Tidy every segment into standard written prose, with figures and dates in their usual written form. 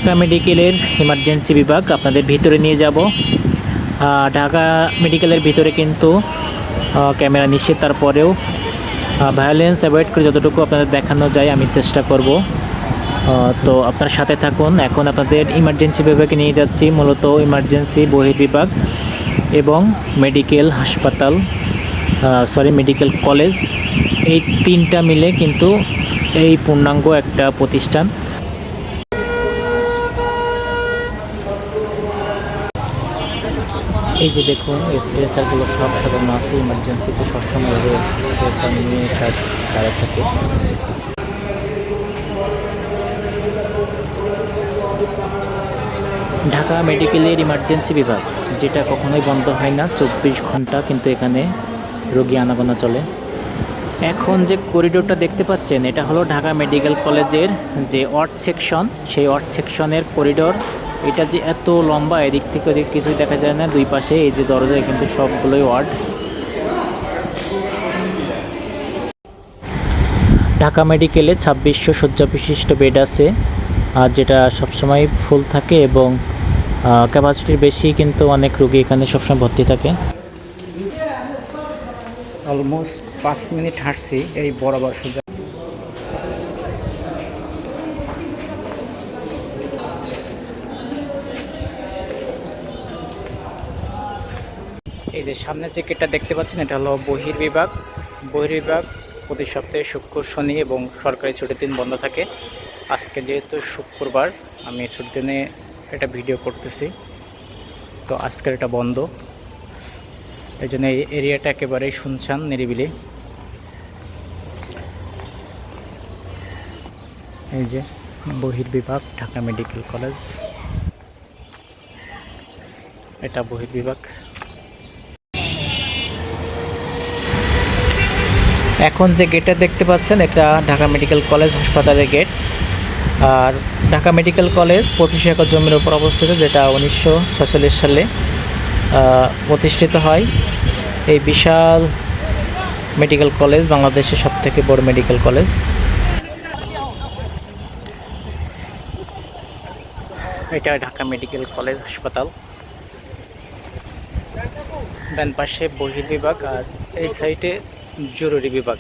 ঢাকা মেডিকেলের ইমার্জেন্সি বিভাগ আপনাদের ভিতরে নিয়ে যাব। ঢাকা মেডিকেলের ভিতরে কিন্তু ক্যামেরা নিষেধ, তারপরেও ভায়োলেন্স অ্যাভয়েড করে যতটুকু আপনাদের দেখানো যায় আমি চেষ্টা করব। তো আপনার সাথে থাকুন। এখন আপনাদের ইমার্জেন্সি বিভাগে নিয়ে যাচ্ছি, মূলত ইমার্জেন্সি বহির্বিভাগ এবং মেডিকেল হাসপাতাল, মেডিকেল কলেজ, এই তিনটা মিলে কিন্তু এই পূর্ণাঙ্গ একটা প্রতিষ্ঠান। এই যে দেখুন স্ট্রেচারগুলো সব সাজানো আছে, ইমার্জেন্সিতে সবসময় স্ট্রেচার নিয়ে দাঁড়িয়ে থাকে। ঢাকা মেডিকেলের ইমার্জেন্সি বিভাগ, যেটা কখনোই বন্ধ হয় না, 24 ঘন্টা কিন্তু এখানে রোগী আনাগোনা চলে। এখন যে করিডোরটা দেখতে পাচ্ছেন, এটা হলো ঢাকা মেডিকেল কলেজের যে ওয়ার্ড সেকশন, সেই ওয়ার্ড সেকশনের করিডোর। এটা যে এত লম্বা, এদিক থেকে ওদিক কিছুই দেখা যায় না। দুই পাশে এই যে দরজায় কিন্তু সবগুলোই ওয়ার্ড। ঢাকা মেডিকেলে 2600 শয্যা বিশিষ্ট বেড আছে, আর যেটা সবসময় ফুল থাকে এবং ক্যাপাসিটির বেশি, কিন্তু অনেক রোগী এখানে সবসময় ভর্তি থাকে। অলমোস্ট 5 মিনিট হাঁটছি এই বরাবর সোজা। এই যে সামনে যে গেটটা দেখতে পাচ্ছেন, এটা হলো বহির্বিভাগ। বহির্বিভাগ প্রতি সপ্তাহে শুক্র, শনি এবং সরকারি ছুটির দিন বন্ধ থাকে। আজকে যেহেতু শুক্রবার, আমি ছুটির দিনে এটা ভিডিও করতেছি, তো আজকের এটা বন্ধ। এই জন্য এই এরিয়াটা একেবারেই শুনশান, নিরিবিলি। এই যে বহির্বিভাগ, ঢাকা মেডিকেল কলেজ, এটা বহির্বিভাগ। এখন যে গেটটা দেখতে পাচ্ছেন, এটা ঢাকা মেডিকেল কলেজ হাসপাতালের গেট। আর ঢাকা মেডিকেল কলেজ 25 একর জমির উপর অবস্থিত, যেটা 1946 সালে প্রতিষ্ঠিত হয়। এই বিশাল মেডিকেল কলেজ বাংলাদেশের সবথেকে বড় মেডিকেল কলেজ। এটা ঢাকা মেডিকেল কলেজ হাসপাতাল। ডান পাশে বহির্বিভাগ আর এই সাইডে জরুরি বিভাগ।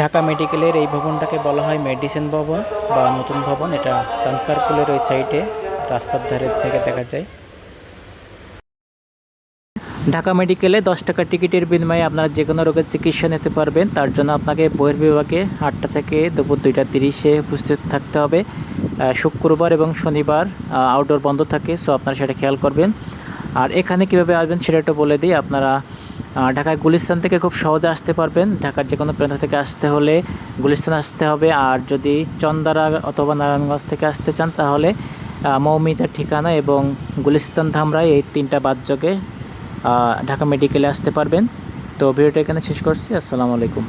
ঢাকা মেডিকেলের এই ভবনটাকে বলা হয় মেডিসিন ভবন বা নতুন ভবন। এটা চাঁদকারপুলের ওই সাইডে রাস্তার ধারে থেকে দেখা যায়। ঢাকা মেডিকেলে 10 টাকা টিকিটের বিনিময়ে আপনারা যে কোনো রোগের চিকিৎসা নিতে পারবেন। তার জন্য আপনাকে বহির্বিভাগে 8টা থেকে দুপুর 2:30 উপস্থিত থাকতে হবে। শুক্রবার এবং শনিবার আউটডোর বন্ধ থাকে, সো আপনারা সেটা খেয়াল করবেন। আর এখানে কীভাবে আসবেন সেটা একটু বলে দিই। আপনারা ঢাকায় গুলিস্তান থেকে খুব সহজে আসতে পারবেন। ঢাকার যে কোনো প্রান্ত থেকে আসতে হলে গুলিস্তান আসতে হবে। আর যদি চন্দারা অথবা নারায়ণগঞ্জ থেকে আসতে চান, তাহলে মৌমিতার ঠিকানা এবং গুলিস্তান ধামরাই, এই 3টা বাসযোগে ঢাকা মেডিকেলে আসতে পারবেন। তো ভিডিওটা এখানে শেষ করছি। আসসালামু আলাইকুম।